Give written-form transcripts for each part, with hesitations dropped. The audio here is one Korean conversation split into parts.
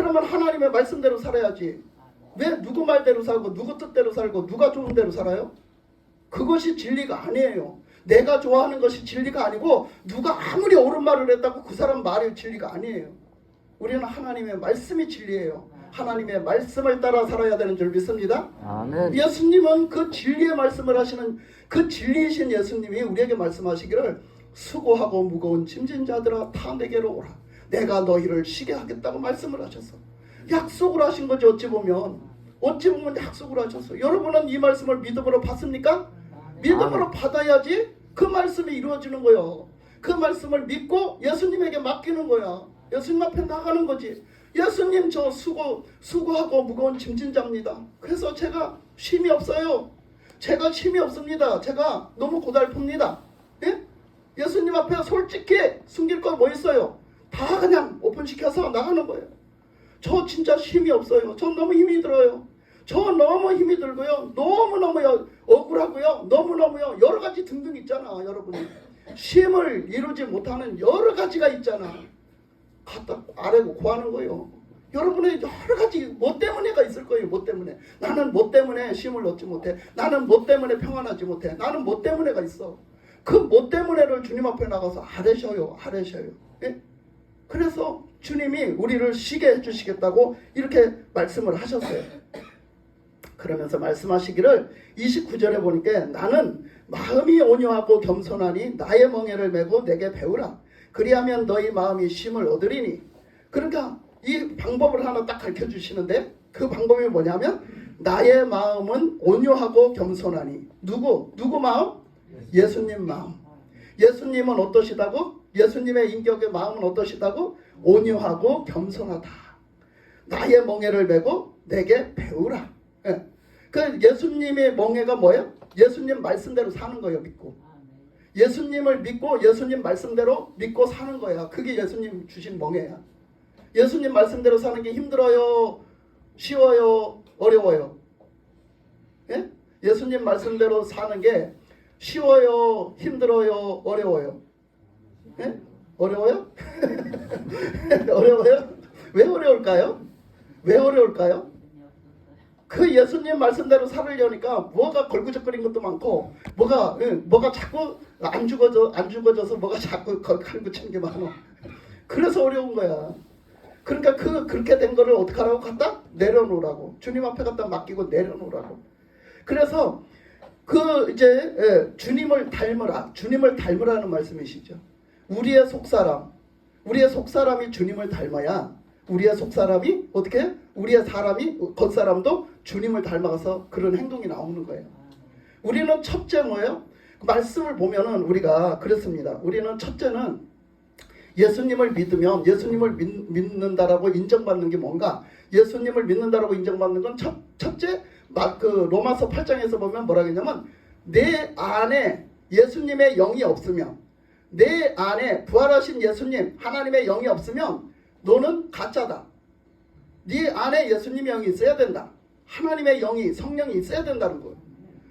그러면 하나님의 말씀대로 살아야지. 왜 누구 말대로 살고 누구 뜻대로 살고 누가 좋은 대로 살아요? 그것이 진리가 아니에요. 내가 좋아하는 것이 진리가 아니고 누가 아무리 옳은 말을 했다고 그 사람 말이 진리가 아니에요. 우리는 하나님의 말씀이 진리예요. 하나님의 말씀을 따라 살아야 되는 줄 믿습니다. 아멘. 예수님은 그 진리의 말씀을 하시는 그 진리이신 예수님이 우리에게 말씀하시기를 수고하고 무거운 짐진 자들아 다 내게로 오라. 내가 너희를 쉬게 하겠다고 말씀을 하셨어. 약속을 하신 거지. 어찌 보면 약속을 하셨어. 여러분은 이 말씀을 믿음으로 받습니까? 믿음으로 받아야지 그 말씀이 이루어지는 거예요. 그 말씀을 믿고 예수님에게 맡기는 거야. 예수님 앞에 나가는 거지. 예수님 저 수고하고 무거운 짐진 자입니다. 그래서 제가 쉼이 없어요. 제가 쉼이 없습니다. 제가 너무 고달픕니다. 예? 예수님 앞에 솔직히 숨길 거 뭐 있어요? 다 그냥 오픈시켜서 나가는 거예요. 저 진짜 힘이 없어요. 저 너무 힘이 들어요. 저 너무 힘이 들고요. 너무너무 억울하고요. 너무너무요. 여러 가지 등등 있잖아. 여러분이 쉼을 이루지 못하는 여러 가지가 있잖아. 갖다 아래고 구하는 거예요. 여러분의 여러 가지 뭐 때문에가 있을 거예요. 뭐 때문에. 나는 뭐 때문에 쉼을 얻지 못해. 나는 뭐 때문에 평안하지 못해. 나는 뭐 때문에가 있어. 그 뭐 때문에를 주님 앞에 나가서 아뢰셔요. 예? 그래서 주님이 우리를 쉬게 해주시겠다고 이렇게 말씀을 하셨어요. 그러면서 말씀하시기를 29절에 보니까 나는 마음이 온유하고 겸손하니 나의 멍에를 메고 내게 배우라. 그리하면 너희 마음이 쉼을 얻으리니. 그러니까 이 방법을 하나 딱 가르쳐 주시는데 그 방법이 뭐냐면 나의 마음은 온유하고 겸손하니. 누구 마음? 예수님 마음. 예수님은 어떠시다고? 예수님의 인격의 마음은 어떠시다고? 온유하고 겸손하다. 나의 멍에를 메고 내게 배우라. 예. 그 예수님의 멍에가 뭐예요? 예수님 말씀대로 사는 거예요. 믿고. 예수님을 믿고 예수님 말씀대로 믿고 사는 거야. 그게 예수님 주신 멍에야. 예수님 말씀대로 사는 게 힘들어요? 쉬워요? 어려워요? 예? 예수님 말씀대로 사는 게 쉬워요? 힘들어요? 어려워요? 예? 어려워요? 어려워요? 왜 어려울까요? 왜 어려울까요? 그 예수님 말씀대로 살으려니까 뭐가 걸구적거린 것도 많고 뭐가 자꾸 안 죽어져서 뭐가 자꾸 갈구치는 게 많아. 그래서 어려운 거야. 그러니까 그렇게 된 거를 어떻게 하라고? 갖다 내려놓으라고. 주님 앞에 갖다 맡기고 내려놓으라고. 그래서 주님을 닮으라. 주님을 닮으라는 말씀이시죠. 우리의 속사람이 주님을 닮아야 우리의 속사람이 어떻게? 우리의 사람이 겉사람도 주님을 닮아가서 그런 행동이 나오는 거예요. 우리는 첫째 뭐예요? 말씀을 보면은 우리가 그렇습니다. 우리는 첫째는 예수님을 믿으면 예수님을 믿는다라고 인정받는 게 뭔가? 예수님을 믿는다라고 인정받는 건 첫째 로마서 8장에서 보면 뭐라 그러냐면 내 안에 예수님의 영이 없으면 내 안에 부활하신 예수님 하나님의 영이 없으면 너는 가짜다. 네 안에 예수님의 영이 있어야 된다. 하나님의 영이 성령이 있어야 된다는 거예요.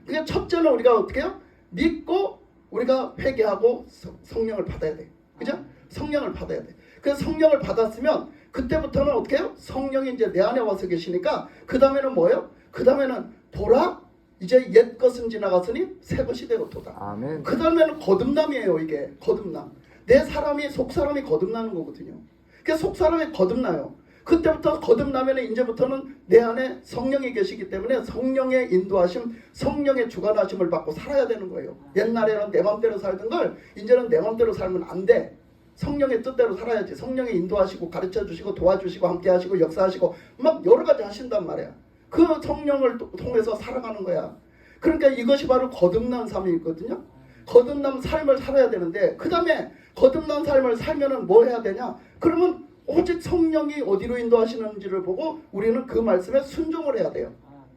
그러니까 첫째는 우리가 어떻게 해요? 믿고 우리가 회개하고 성령을 받아야 돼. 그죠? 성령을 받아야 돼. 그래서 성령을 받았으면 그때부터는 어떻게 해요? 성령이 이제 내 안에 와서 계시니까 그 다음에는 뭐예요? 그 다음에는 보라 이제 옛 것은 지나갔으니 새 것이 되었도다. 아멘. 그 다음에는 거듭남이에요. 이게 거듭남. 내 사람이 속사람이 거듭나는 거거든요. 그 속사람이 거듭나요. 그때부터 거듭나면 이제부터는 내 안에 성령이 계시기 때문에 성령의 인도하심, 성령의 주관하심을 받고 살아야 되는 거예요. 옛날에는 내 맘대로 살던 걸 이제는 내 맘대로 살면 안 돼. 성령의 뜻대로 살아야지. 성령이 인도하시고 가르쳐주시고 도와주시고 함께하시고 역사하시고 막 여러 가지 하신단 말이야. 그 성령을 통해서 살아가는 거야. 그러니까 이것이 바로 거듭난 삶이거든요. 거듭난 삶을 살아야 되는데 그 다음에 거듭난 삶을 살면은 뭐 해야 되냐? 그러면 오직 성령이 어디로 인도하시는지를 보고 우리는 그 말씀에 순종을 해야 돼요.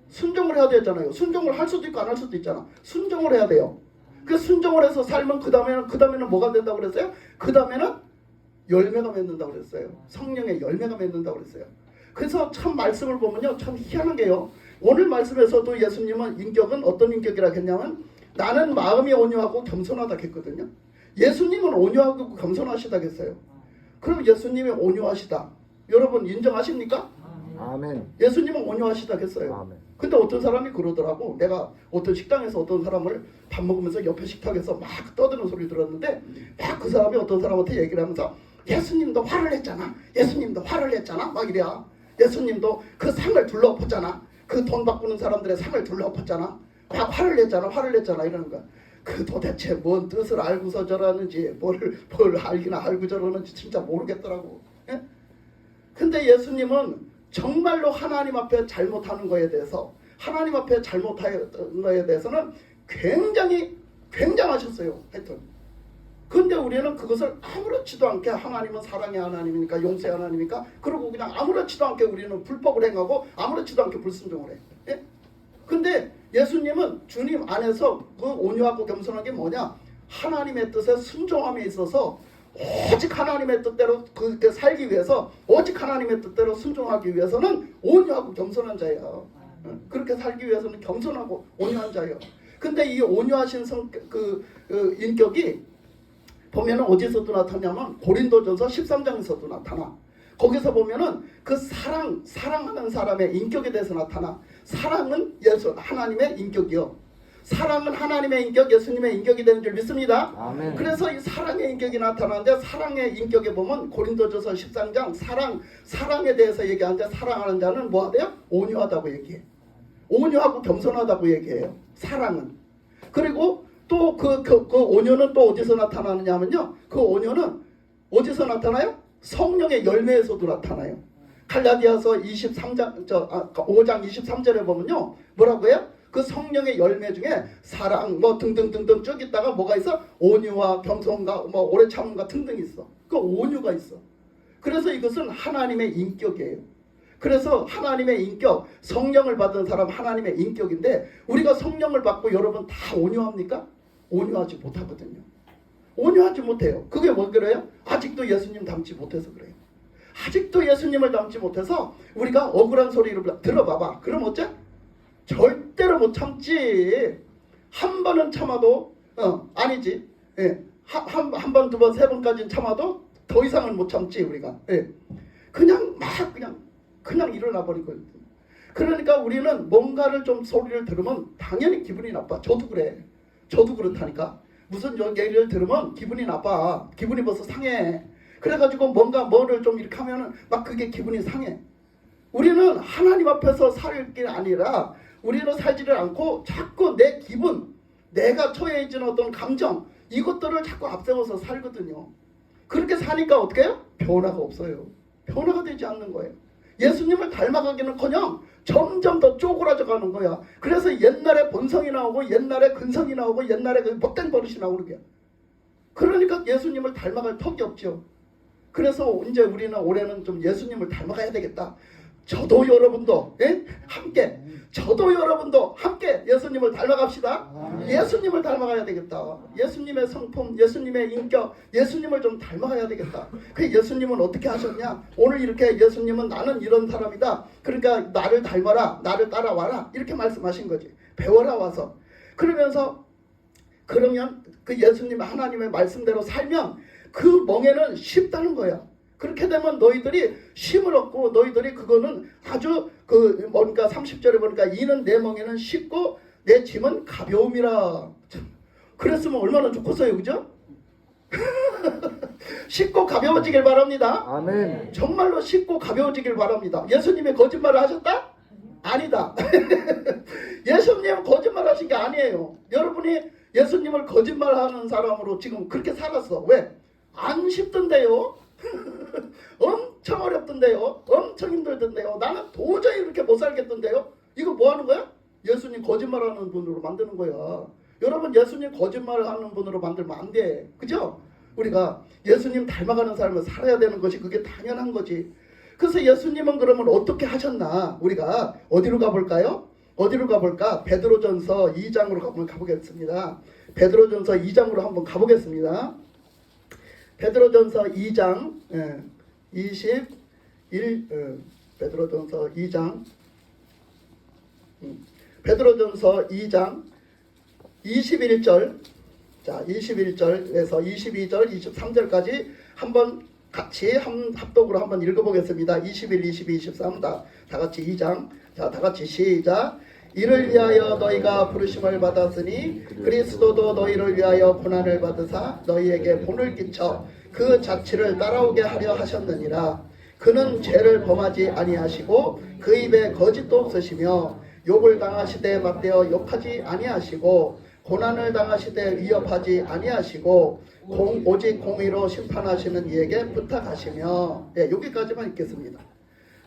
순종을 해야 되잖아요. 순종을 할 수도 있고 안 할 수도 있잖아. 순종을 해야 돼요. 그 순종을 해서 살면 그 다음에는 뭐가 된다고 그랬어요? 그 다음에는 열매가 맺는다고 그랬어요. 성령의 열매가 맺는다고 그랬어요. 그래서 참 말씀을 보면요, 참 희한한 게요. 오늘 말씀에서도 예수님은 인격은 어떤 인격이라 했냐면 나는 마음이 온유하고 겸손하다 했거든요. 예수님은 온유하고 겸손하시다 했어요. 그럼 예수님이 온유하시다. 여러분 인정하십니까? 아멘. 예수님은 온유하시다고 했어요. 아멘. 근데 어떤 사람이 그러더라고. 내가 어떤 식당에서 어떤 사람을 밥 먹으면서 옆에 식탁에서 막 떠드는 소리 들었는데 막 그 사람이 어떤 사람한테 얘기를 하면서 예수님도 화를 냈잖아. 예수님도 화를 냈잖아. 막 이래야. 예수님도 그 상을 둘러엎었잖아. 그 돈 바꾸는 사람들의 상을 둘러엎었잖아. 막 화를 냈잖아. 화를 냈잖아. 이러는 거야. 그 도대체 뭔 뜻을 알고서 저러는지 뭘 알기나 알고 저러는지 진짜 모르겠더라고. 예? 근데 예수님은 정말로 하나님 앞에 잘못하는 거에 대해서 하나님 앞에 잘못하는 거에 대해서는 굉장하셨어요. 하여튼 근데 우리는 그것을 아무렇지도 않게 하나님은 사랑의 하나님이니까 용서의 하나님이니까 그러고 그냥 아무렇지도 않게 우리는 불법을 행하고 아무렇지도 않게 불순종을 해. 예? 근데 예수님은 주님 안에서 그 온유하고 겸손한 게 뭐냐? 하나님의 뜻에 순종함에 있어서 오직 하나님의 뜻대로 그렇게 살기 위해서 오직 하나님의 뜻대로 순종하기 위해서는 온유하고 겸손한 자예요. 그렇게 살기 위해서는 겸손하고 온유한 자예요. 근데 이 온유하신 인격이 보면은 어디서도 나타나냐면 고린도전서 13장에서도 나타나. 거기서 보면은 그 사랑하는 사람의 인격에 대해서 나타나. 사랑은 하나님의 인격이요. 사랑은 하나님의 인격, 예수님의 인격이 되는 줄 믿습니다. 아멘. 그래서 이 사랑의 인격이 나타나는데 사랑의 인격에 보면 고린도전서 13장 사랑에 대해서 얘기하는데 사랑하는 자는 뭐 하대요? 온유하다고 얘기해. 온유하고 겸손하다고 얘기해요. 사랑은. 그리고 또 그 온유는 또 어디서 나타나느냐면요. 그 온유는 어디서 나타나요? 성령의 열매에서도 나타나요. 갈라디아서 5장 23절에 보면요. 뭐라고 해요? 그 성령의 열매 중에 사랑 뭐 등등등등 쭉 있다가 뭐가 있어? 온유와 겸손과 뭐 오래 참음과 등등 있어. 그 온유가 있어. 그래서 이것은 하나님의 인격이에요. 그래서 하나님의 인격, 성령을 받은 사람 하나님의 인격인데 우리가 성령을 받고 여러분 다 온유합니까? 온유하지 못하거든요. 온유하지 못해요. 그게 뭐 그래요? 아직도 예수님 닮지 못해서 그래요. 아직도 예수님을 닮지 못해서 우리가 억울한 소리를 들어봐봐. 그럼 어째? 절대로 못 참지. 한 번은 참아도 아니지. 예. 한 번, 두 번, 세 번까지는 참아도 더 이상은 못 참지 우리가. 예. 그냥 일어나 버리거든요. 그러니까 우리는 뭔가를 좀 소리를 들으면 당연히 기분이 나빠. 저도 그래. 저도 그렇다니까. 무슨 얘기를 들으면 기분이 나빠. 기분이 벌써 상해. 그래가지고 뭐를 좀 이렇게 하면은 막 그게 기분이 상해. 우리는 하나님 앞에서 살 게 아니라 우리는 살지를 않고 자꾸 내 기분, 내가 처해진 어떤 감정 이것들을 자꾸 앞세워서 살거든요. 그렇게 사니까 어떻게 해요? 변화가 없어요. 변화가 되지 않는 거예요. 예수님을 닮아가기는커녕 점점 더 쪼그라져 가는 거야. 그래서 옛날에 본성이 나오고 옛날에 근성이 나오고 옛날에 그 못된 버릇이 나오는 거야. 그러니까 예수님을 닮아갈 턱이 없죠. 그래서 이제 우리는 올해는 좀 예수님을 닮아가야 되겠다. 저도 여러분도 함께 예수님을 닮아갑시다. 예수님을 닮아가야 되겠다. 예수님의 성품, 예수님의 인격, 예수님을 좀 닮아가야 되겠다. 그 예수님은 어떻게 하셨냐? 오늘 이렇게 예수님은 나는 이런 사람이다. 그러니까 나를 닮아라, 나를 따라와라 이렇게 말씀하신 거지. 배워라 와서. 그러면 그 예수님 하나님의 말씀대로 살면 그 멍에는 쉽다는 거야. 그렇게 되면 너희들이 힘을 얻고 너희들이 그거는 아주 뭔가 30절에 보니까 이는 내 멍에는 쉽고 내 짐은 가벼움이라. 그랬으면 얼마나 좋겠어요. 그죠? 쉽고 가벼워지길 바랍니다. 아멘. 정말로 쉽고 가벼워지길 바랍니다. 예수님이 거짓말을 하셨다? 아니다. 예수님은 거짓말하신 게 아니에요. 여러분이 예수님을 거짓말하는 사람으로 지금 그렇게 살았어. 왜? 안 쉽던데요. 엄청 어렵던데요. 엄청 힘들던데요. 나는 도저히 이렇게 못 살겠던데요. 이거 뭐 하는 거야? 예수님 거짓말하는 분으로 만드는 거야. 여러분 예수님 거짓말하는 분으로 만들면 안 돼. 그죠? 우리가 예수님 닮아가는 삶을 살아야 되는 것이 그게 당연한 거지. 그래서 예수님은 그러면 어떻게 하셨나? 우리가 어디로 가볼까요? 어디로 가볼까? 베드로전서 2장으로 한번 가보겠습니다. 베드로전서 2장으로 한번 가보겠습니다. 베드로전서 2장 21 베드로전서 2장 21절 자 21절에서 22절 23절까지 한번 같이 합독으로 한번 읽어보겠습니다. 21, 22, 23 다 같이 2장. 자, 다 같이 시작. 이를 위하여 너희가 부르심을 받았으니 그리스도도 너희를 위하여 고난을 받으사 너희에게 본을 끼쳐 그 자취를 따라오게 하려 하셨느니라. 그는 죄를 범하지 아니하시고 그 입에 거짓도 없으시며 욕을 당하시되 맞대어 욕하지 아니하시고 고난을 당하시되 위협하지 아니하시고 오직 공의로 심판하시는 이에게 부탁하시며. 네, 여기까지만 읽겠습니다.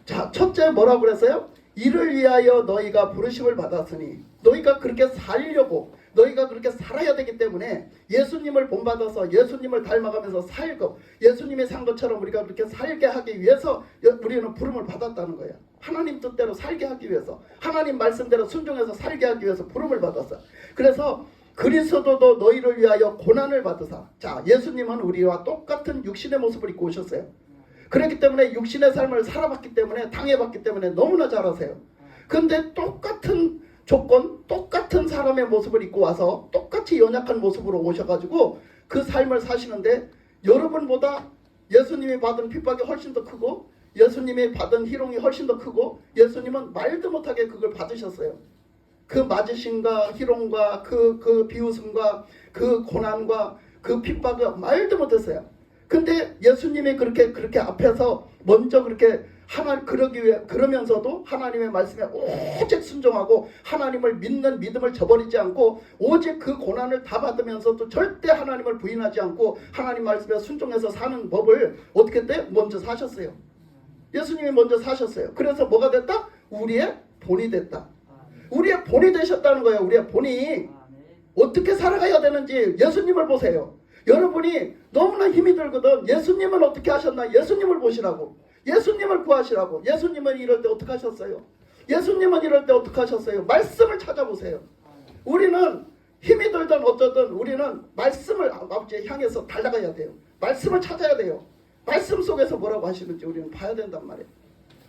자, 첫째 뭐라고 그랬어요? 이를 위하여 너희가 부르심을 받았으니, 너희가 그렇게 살려고, 너희가 그렇게 살아야 되기 때문에 예수님을 본받아서 예수님을 닮아가면서 살고 예수님이 산 것처럼 우리가 그렇게 살게 하기 위해서 우리는 부름을 받았다는 거예요. 하나님 뜻대로 살게 하기 위해서, 하나님 말씀대로 순종해서 살게 하기 위해서 부름을 받았어요. 그래서 그리스도도 너희를 위하여 고난을 받으사. 자, 예수님은 우리와 똑같은 육신의 모습을 입고 오셨어요. 그렇기 때문에 육신의 삶을 살아봤기 때문에, 당해봤기 때문에 너무나 잘 아세요. 그런데 똑같은 조건, 똑같은 사람의 모습을 입고 와서 똑같이 연약한 모습으로 오셔가지고 그 삶을 사시는데, 여러분보다 예수님이 받은 핍박이 훨씬 더 크고 예수님이 받은 희롱이 훨씬 더 크고, 예수님은 말도 못하게 그걸 받으셨어요. 그 맞으심과 희롱과 그 비웃음과 그 고난과 그 핍박을 말도 못했어요. 근데 예수님이 그렇게 앞에서 먼저 그렇게 그러기 위해, 그러면서도 하나님의 말씀에 오직 순종하고 하나님을 믿는 믿음을 저버리지 않고 오직 그 고난을 다 받으면서도 절대 하나님을 부인하지 않고 하나님 말씀에 순종해서 사는 법을 어떻게 했대요? 먼저 사셨어요. 예수님이 먼저 사셨어요. 그래서 뭐가 됐다? 우리의 본이 됐다. 우리의 본이 되셨다는 거예요. 우리의 본이 어떻게 살아가야 되는지 예수님을 보세요. 여러분이 너무나 힘이 들거든. 예수님은 어떻게 하셨나? 예수님을 보시라고. 예수님을 구하시라고. 예수님은 이럴 때 어떻게 하셨어요? 예수님은 이럴 때 어떻게 하셨어요? 말씀을 찾아보세요. 우리는 힘이 들든 어쩌든 우리는 말씀을 아버지에 향해서 달려가야 돼요. 말씀을 찾아야 돼요. 말씀 속에서 뭐라고 하시는지 우리는 봐야 된단 말이에요.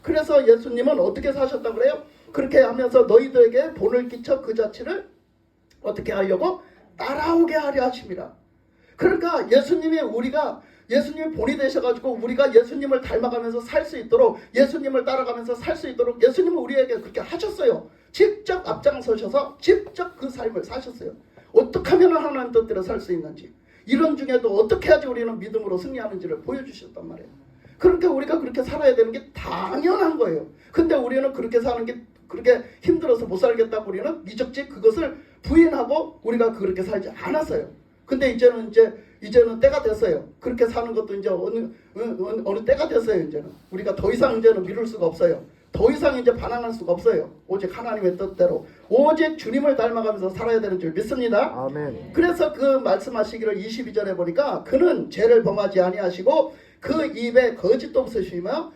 그래서 예수님은 어떻게 사셨다고 그래요? 그렇게 하면서 너희들에게 본을 끼쳐 그 자체를 어떻게 하려고? 따라오게 하려 하심이라. 그러니까 예수님이 본이 되셔가지고 우리가 예수님을 닮아가면서 살 수 있도록, 예수님을 따라가면서 살 수 있도록 예수님은 우리에게 그렇게 하셨어요. 직접 앞장서셔서 직접 그 삶을 사셨어요. 어떻게 하면 하나님 뜻대로 살 수 있는지, 이런 중에도 어떻게 해야지 우리는 믿음으로 승리하는지를 보여주셨단 말이에요. 그러니까 우리가 그렇게 살아야 되는 게 당연한 거예요. 근데 우리는 그렇게 사는 게 그렇게 힘들어서 못 살겠다고 우리는 미적지 그것을 부인하고 우리가 그렇게 살지 않았어요. 근데 이제는 때가 됐어요. 그렇게 사는 것도 이제 어느 때가 됐어요. 이제는 우리가 더 이상 이제는 미룰 수가 없어요. 더 이상 이제 반항할 수가 없어요. 오직 하나님의 뜻대로, 오직 주님을 닮아가면서 살아야 되는 줄 믿습니다. 아멘. 그래서 그 말씀하시기를 22절에 보니까 그는 죄를 범하지 아니하시고 그 입에 거짓도 없으시며,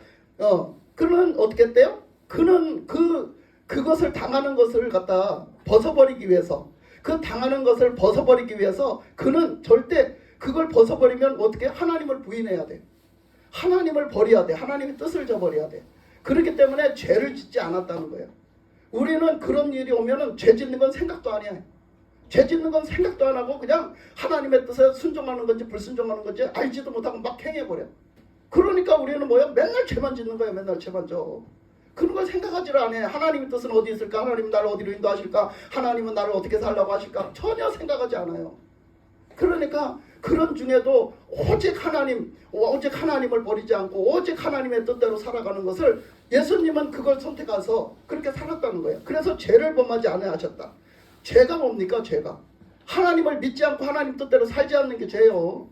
그는 어떻게 했대요? 그는 그것을 당하는 것을 갖다 벗어버리기 위해서, 그 당하는 것을 벗어버리기 위해서 그는 절대 그걸 벗어버리면 어떻게? 하나님을 부인해야 돼. 하나님을 버려야 돼. 하나님의 뜻을 저버려야 돼. 그렇기 때문에 죄를 짓지 않았다는 거예요. 우리는 그런 일이 오면은 죄 짓는 건 생각도 안 해. 죄 짓는 건 생각도 안 하고 그냥 하나님의 뜻에 순종하는 건지 불순종하는 건지 알지도 못하고 막 행해버려. 그러니까 우리는 뭐야? 맨날 죄만 짓는 거예요. 맨날 죄만 져. 그런 걸 생각하지를 않아요. 하나님의 뜻은 어디 있을까? 하나님은 나를 어디로 인도하실까? 하나님은 나를 어떻게 살라고 하실까? 전혀 생각하지 않아요. 그러니까 그런 중에도 오직 하나님을 버리지 않고 오직 하나님의 뜻대로 살아가는 것을 예수님은 그걸 선택해서 그렇게 살았다는 거예요. 그래서 죄를 범하지 않으셨다. 죄가 뭡니까? 죄가 하나님을 믿지 않고 하나님 뜻대로 살지 않는 게 죄예요.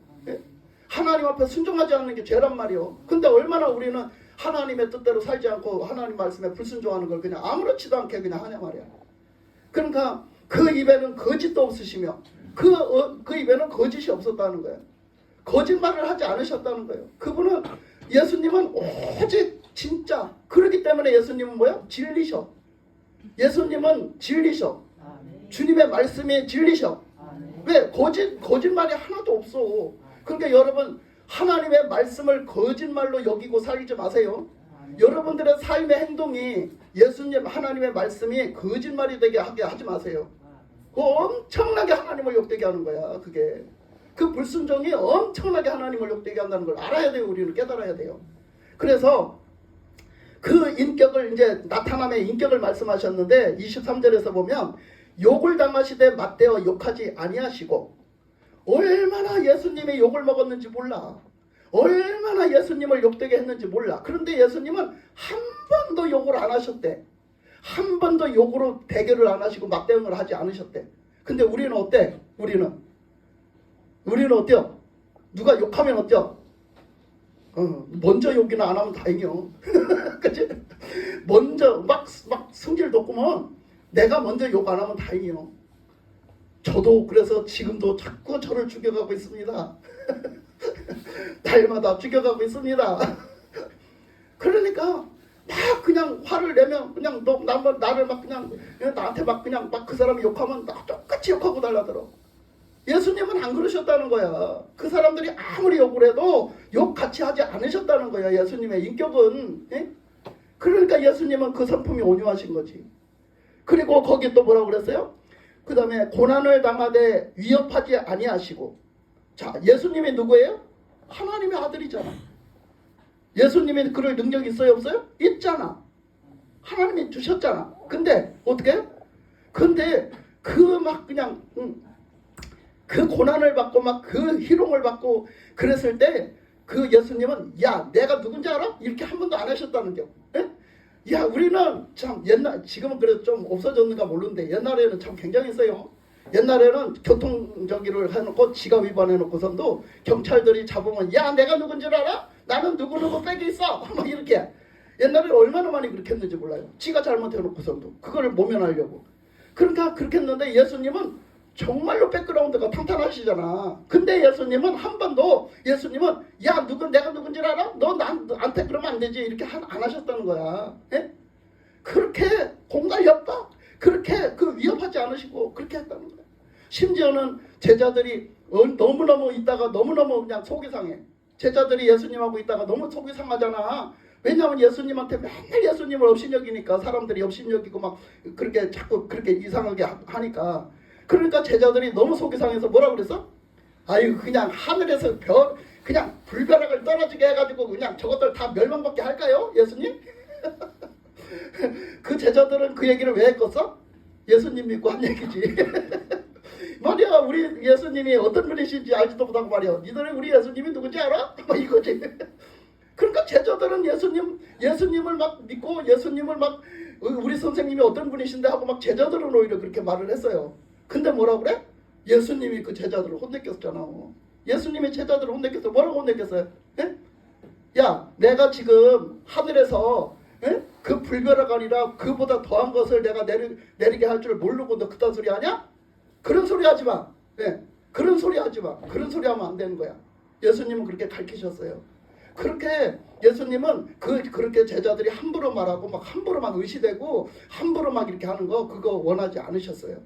하나님 앞에 순종하지 않는 게 죄란 말이에요. 근데 얼마나 우리는 하나님의 뜻대로 살지 않고 하나님 말씀에 불순종하는 걸 그냥 아무렇지도 않게 그냥 하냐 말이야. 그러니까 그 입에는 거짓도 없으시며 그 입에는 거짓이 없었다는 거예요. 거짓말을 하지 않으셨다는 거예요. 그분은, 예수님은 오직 진짜. 그렇기 때문에 예수님은 뭐야? 진리셔. 예수님은 진리셔. 주님의 말씀이 진리셔. 왜? 거짓말이 하나도 없어. 그러니까 여러분, 하나님의 말씀을 거짓말로 여기고 살지 마세요. 여러분들의 삶의 행동이 예수님 하나님의 말씀이 거짓말이 되게 하게 하지 마세요. 그거 엄청나게 하나님을 욕되게 하는 거야. 그게 그 불순종이 엄청나게 하나님을 욕되게 한다는 걸 알아야 돼요. 우리는 깨달아야 돼요. 그래서 그 인격을 이제 나타남의 인격을 말씀하셨는데 23절에서 보면 욕을 당하시되 맞대어 욕하지 아니하시고 얼마나 예수님의 욕을 먹었는지 몰라. 얼마나 예수님을 욕되게 했는지 몰라. 그런데 예수님은 한 번도 욕을 안 하셨대. 한 번도 욕으로 대결을 안 하시고 맞대응을 하지 않으셨대. 근데 우리는 어때? 우리는 어때요? 누가 욕하면 어때요? 먼저 욕이나 안 하면 다행이요. 그치? 먼저 막 성질 돋구면 내가 먼저 욕 안 하면 다행이요. 저도 그래서 지금도 자꾸 저를 죽여가고 있습니다. 날마다 죽여가고 있습니다. 그러니까 막 그냥 화를 내면 그냥 나를 막 그냥 나한테 막 그냥 막 그 사람이 욕하면 나 똑같이 욕하고 달라들어. 예수님은 안 그러셨다는 거야. 그 사람들이 아무리 욕을 해도 욕 같이 하지 않으셨다는 거야. 예수님의 인격은. 예? 그러니까 예수님은 그 성품이 온유하신 거지. 그리고 거기 또 뭐라고 그랬어요? 그 다음에 고난을 당하되 위협하지 아니하시고. 자, 예수님이 누구예요? 하나님의 아들이잖아. 예수님이 그럴 능력이 있어요 없어요? 있잖아. 하나님이 주셨잖아. 근데 어떻게 해요? 근데 그 막 그냥 그 고난을 받고 막 그 희롱을 받고 그랬을 때 그 예수님은 야 내가 누군지 알아? 이렇게 한 번도 안 하셨다는 게. 예? 야 우리는 참 옛날 지금은 그래도 좀 없어졌는가 모르는데 옛날에는 참 굉장했어요. 옛날에는 교통정지를 해놓고 지갑 위반해놓고선도 경찰들이 잡으면 야 내가 누군지 알아? 나는 누구누구 백이 있어. 막 이렇게. 옛날에 얼마나 많이 그렇게 했는지 몰라요. 지가 잘못해놓고선도 그거를 모면하려고. 그러니까 그렇게 했는데 예수님은 정말로 백그라운드가 탄탄하시잖아. 근데 예수님은 한 번도 예수님은 야 내가 누군지 알아? 너 나한테 그러면 안 되지 이렇게 안 하셨다는 거야. 예? 그렇게 공갈 협박 그렇게 그 위협하지 않으시고 그렇게 했다는 거야. 심지어는 제자들이 너무너무 있다가 너무너무 그냥 속이 상해. 제자들이 예수님하고 있다가 너무 속이 상하잖아. 왜냐하면 예수님한테 맨날 예수님을 업신여기니까 사람들이 업신여기고 막 그렇게 자꾸 그렇게 이상하게 하니까. 그러니까 제자들이 너무 속이 상해서 뭐라고 그랬어? 아유 그냥 하늘에서 그냥 불벼락을 떨어지게 해가지고 그냥 저것들 다 멸망받게 할까요? 예수님? 그 제자들은 그 얘기를 왜 했겠어? 예수님 믿고 한 얘기지. 말이야 우리 예수님이 어떤 분이신지 알지도 못하고 말이야. 니들이 우리 예수님이 누군지 알아? 막 이거지. 그러니까 제자들은 예수님을 막 믿고 예수님을 막 우리 선생님이 어떤 분이신데 하고 막 제자들은 오히려 그렇게 말을 했어요. 근데 뭐라고 그래? 예수님이 그 제자들을 혼내켰잖아. 예수님이 제자들을 혼내켰어. 뭐라고 혼내켰어요? 예? 야 내가 지금 하늘에서 그 불벼락 아니라 그보다 더한 것을 내가 내리게 할 줄 모르고 너 그딴 소리 하냐? 그런 소리 하지 마. 예. 그런 소리 하지 마. 그런 소리 하면 안 되는 거야. 예수님은 그렇게 가르치셨어요. 그렇게 예수님은 그렇게 제자들이 함부로 말하고 막 함부로 막 의시되고 함부로 막 이렇게 하는 거 그거 원하지 않으셨어요.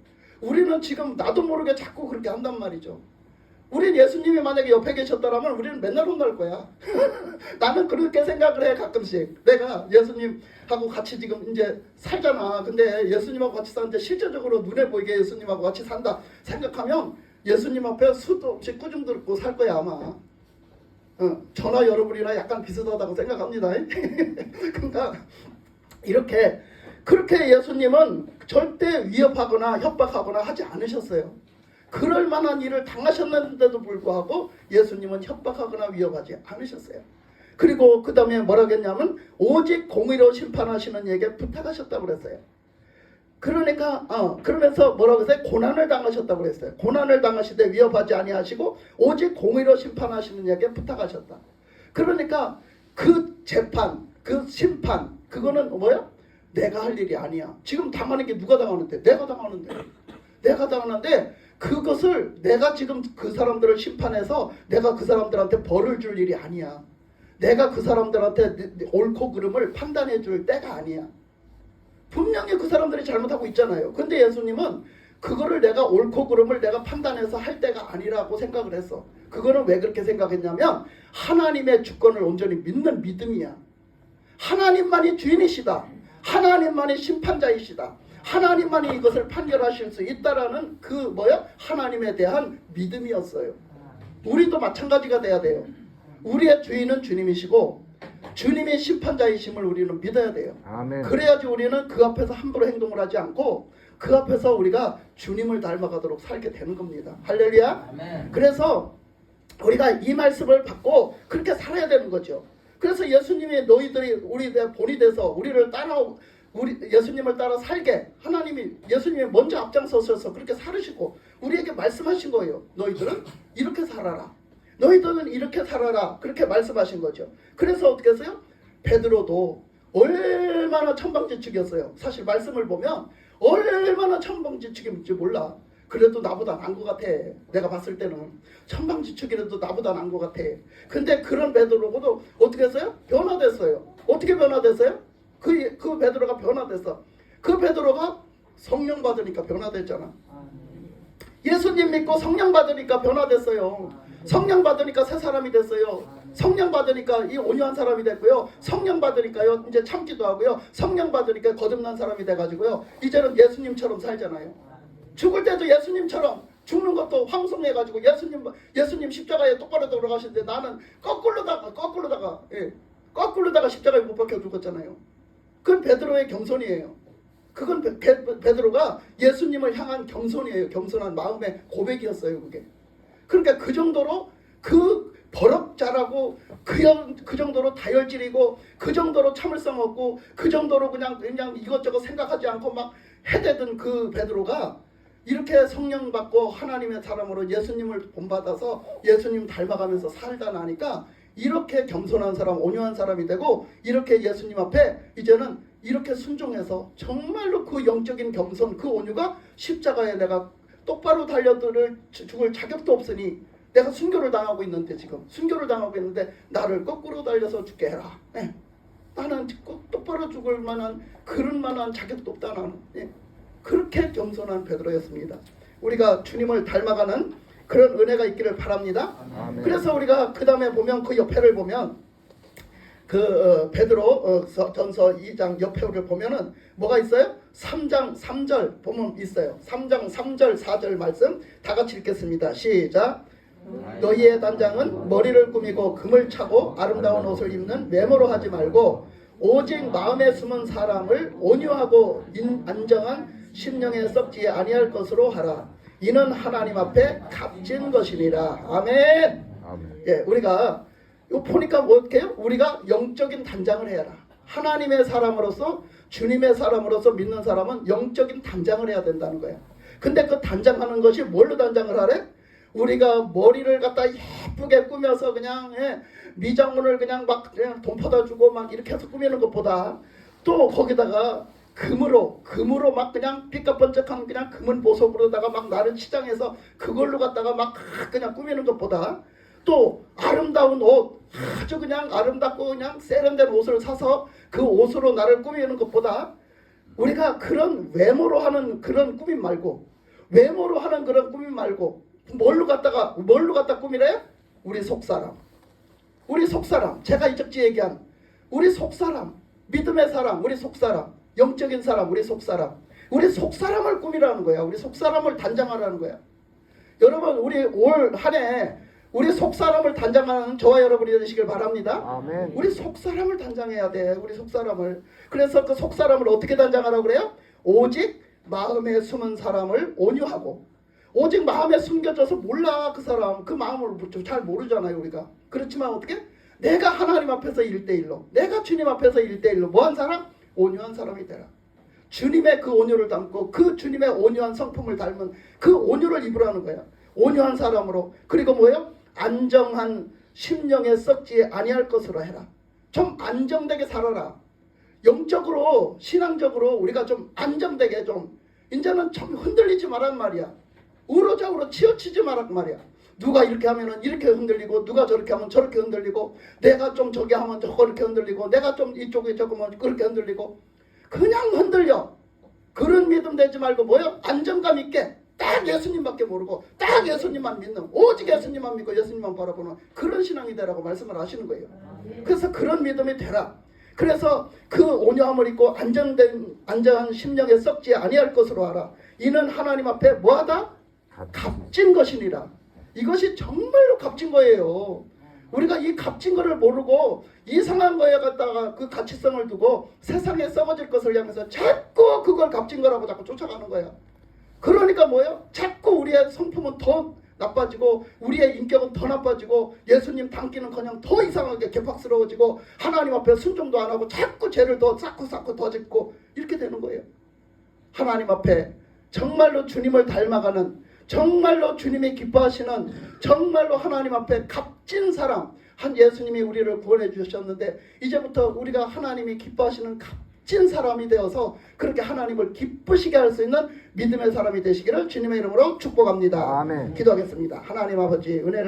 우리는 지금 나도 모르게 자꾸 그렇게 한단 말이죠. 우린 예수님이 만약에 옆에 계셨다면 우리는 맨날 혼날 거야. 나는 그렇게 생각을 해 가끔씩. 내가 예수님하고 같이 지금 이제 살잖아. 근데 예수님하고 같이 사는데 실제적으로 눈에 보이게 예수님하고 같이 산다 생각하면 예수님 앞에 수도 없이 꾸중 들고 살 거야 아마. 저나 여러분이나 약간 비슷하다고 생각합니다. 그러니까 그렇게 예수님은 절대 위협하거나 협박하거나 하지 않으셨어요. 그럴 만한 일을 당하셨는데도 불구하고 예수님은 협박하거나 위협하지 않으셨어요. 그리고 그 다음에 뭐라고 했냐면 오직 공의로 심판하시는 이에게 부탁하셨다고 그랬어요. 그러니까 그러면서 뭐라고 했어요? 고난을 당하셨다고 그랬어요. 고난을 당하시되 위협하지 아니하시고 오직 공의로 심판하시는 이에게 부탁하셨다. 그러니까 그 재판, 그 심판 그거는 뭐야? 내가 할 일이 아니야. 지금 당하는 게 누가 당하는데? 내가 당하는데 그것을 내가 지금 그 사람들을 심판해서 내가 그 사람들한테 벌을 줄 일이 아니야. 내가 그 사람들한테 옳고 그름을 판단해 줄 때가 아니야. 분명히 그 사람들이 잘못하고 있잖아요. 근데 예수님은 그거를 내가 옳고 그름을 내가 판단해서 할 때가 아니라고 생각을 했어. 그거는 왜 그렇게 생각했냐면 하나님의 주권을 온전히 믿는 믿음이야. 하나님만이 주인이시다. 하나님만이 심판자이시다. 하나님만이 이것을 판결하실 수 있다라는 하나님에 대한 믿음이었어요. 우리도 마찬가지가 돼야 돼요. 우리의 주인은 주님이시고 주님의 심판자이심을 우리는 믿어야 돼요. 아멘. 그래야지 우리는 그 앞에서 함부로 행동을 하지 않고 그 앞에서 우리가 주님을 닮아가도록 살게 되는 겁니다. 할렐루야. 아멘. 그래서 우리가 이 말씀을 받고 그렇게 살아야 되는 거죠. 그래서 예수님이 너희들이 우리의 본이 돼서 우리를 우리 예수님을 따라 살게 하나님이 예수님이 먼저 앞장서셔서 그렇게 살으시고 우리에게 말씀하신 거예요. 너희들은 이렇게 살아라. 너희들은 이렇게 살아라. 그렇게 말씀하신 거죠. 그래서 어떻게 했어요? 베드로도 얼마나 천방지축이었어요. 사실 말씀을 보면 얼마나 천방지축인지 몰라. 그래도 나보다 나은 것 같아. 내가 봤을 때는 천방지축이라도 나보다 나은 것 같아. 근데 그런 베드로도 어떻게 했어요? 변화됐어요. 어떻게 변화됐어요? 그 베드로가 변화됐어. 그 베드로가 성령 받으니까 변화됐잖아. 예수님 믿고 성령 받으니까 변화됐어요. 성령 받으니까 새 사람이 됐어요. 성령 받으니까 이 온유한 사람이 됐고요. 성령 받으니까요 이제 참기도 하고요. 성령 받으니까 거듭난 사람이 돼가지고요. 이제는 예수님처럼 살잖아요. 죽을 때도 예수님처럼 죽는 것도 황송해가지고 예수님 십자가에 똑바로 돌아가시는데 나는 거꾸로다가 십자가에 못 박혀 죽었잖아요. 그건 베드로의 겸손이에요. 그건 베드로가 예수님을 향한 겸손이에요. 겸손한 마음의 고백이었어요. 그게. 그러니까 그 정도로 그 버럭잘하고 그 정도로 다혈질이고 그 정도로 참을성 없고 그 정도로 그냥 이것저것 생각하지 않고 막 해대던 그 베드로가 이렇게 성령 받고 하나님의 사람으로 예수님을 본받아서 예수님 닮아가면서 살다 나니까 이렇게 겸손한 사람, 온유한 사람이 되고 이렇게 예수님 앞에 이제는 이렇게 순종해서 정말로 그 영적인 겸손, 그 온유가 십자가에 내가 똑바로 달려들을 죽을 자격도 없으니 내가 순교를 당하고 있는데 지금 순교를 당하고 있는데 나를 거꾸로 달려서 죽게 해라. 네. 나는 똑바로 죽을 만한 그런 만한 자격도 없다 나는. 네. 그렇게 겸손한 베드로였습니다. 우리가 주님을 닮아가는 그런 은혜가 있기를 바랍니다. 아멘. 그래서 우리가 그 다음에 보면 그 옆에를 보면 베드로 전서 2장 옆에를 보면은 뭐가 있어요? 3장 3절 보면 있어요. 3장 3절 4절 말씀 다 같이 읽겠습니다. 시작. 너희의 단장은 머리를 꾸미고 금을 차고 아름다운 옷을 입는 외모로 하지 말고 오직 마음에 숨은 사람을 온유하고 안정한 심령에 썩지 아니할 것으로 하라. 이는 하나님 앞에 값진 것이니라. 아멘. 아멘. 예, 우리가 이거 보니까 어떻게 해요? 우리가 영적인 단장을 해야라. 하나님의 사람으로서 주님의 사람으로서 믿는 사람은 영적인 단장을 해야 된다는 거야. 근데 그 단장하는 것이 뭘로 단장을 하래? 우리가 머리를 갖다 예쁘게 꾸며서 그냥 미장원을 그냥 막 그냥 돈 퍼다 주고 막 이렇게 해서 꾸미는 것보다 또 거기다가 금으로 막 그냥 삐까번쩍한 그냥 금은 보석으로다가 막 나를 치장해서 그걸로 갖다가 막 그냥 꾸미는 것보다 또 아름다운 옷 아주 그냥 아름답고 그냥 세련된 옷을 사서 그 옷으로 나를 꾸미는 것보다 우리가 그런 외모로 하는 그런 꾸밈 말고 외모로 하는 그런 꾸밈 말고 뭘로 갖다 꾸미래? 우리 속사람 제가 이적지 얘기한 우리 속사람 믿음의 사람 우리 속사람 영적인 사람 우리 속사람을 꾸미라는 거야. 우리 속사람을 단장하라는 거야. 여러분 우리 올 한 해 우리 속사람을 단장하는 저와 여러분이 되시길 바랍니다. 아멘. 우리 속사람을 단장해야 돼. 우리 속사람을. 그래서 그 속사람을 어떻게 단장하라고 그래요? 오직 마음에 숨은 사람을 온유하고 오직 마음에 숨겨져서 몰라 그 사람 그 마음을 잘 모르잖아요 우리가. 그렇지만 어떻게? 내가 하나님 앞에서 1대1로 내가 주님 앞에서 1대1로 뭐한 사람? 온유한 사람이 되라. 주님의 그 온유를 담고 그 주님의 온유한 성품을 닮은 그 온유를 입으라는 거야. 온유한 사람으로. 그리고 뭐예요? 안정한 심령에 썩지 아니할 것으로 해라. 좀 안정되게 살아라. 영적으로 신앙적으로 우리가 좀 안정되게 좀 이제는 좀 흔들리지 말란 말이야. 우로좌우로 치우치지 말란 말이야. 누가 이렇게 하면은 이렇게 흔들리고 누가 저렇게 하면 저렇게 흔들리고 내가 좀 저기 하면 저렇게 흔들리고 내가 좀 이쪽에 저거면 그렇게 흔들리고 그냥 흔들려. 그런 믿음 되지 말고 뭐요? 안정감 있게 딱 예수님밖에 모르고 딱 예수님만 믿는 오직 예수님만 믿고 예수님만 바라보는 그런 신앙이 되라고 말씀을 하시는 거예요. 그래서 그런 믿음이 되라. 그래서 그 온유함을 입고 안정한 심령에 썩지 아니할 것으로 하라. 이는 하나님 앞에 뭐하다? 값진 것이니라. 이것이 정말로 값진 거예요. 우리가 이 값진 거를 모르고 이상한 거에 갖다가 그 가치성을 두고 세상에 썩어질 것을 향해서 자꾸 그걸 값진 거라고 자꾸 쫓아가는 거야. 그러니까 뭐예요? 자꾸 우리의 성품은 더 나빠지고 우리의 인격은 더 나빠지고 예수님 닮기는커녕 더 이상하게 개팍스러워지고 하나님 앞에 순종도 안 하고 자꾸 죄를 더 쌓고 더 짓고 이렇게 되는 거예요. 하나님 앞에 정말로 주님을 닮아가는, 정말로 주님이 기뻐하시는, 정말로 하나님 앞에 값진 사람, 한 예수님이 우리를 구원해 주셨는데 이제부터 우리가 하나님이 기뻐하시는 값진 사람이 되어서 그렇게 하나님을 기쁘시게 할 수 있는 믿음의 사람이 되시기를 주님의 이름으로 축복합니다. 아멘. 기도하겠습니다. 하나님 아버지, 은혜를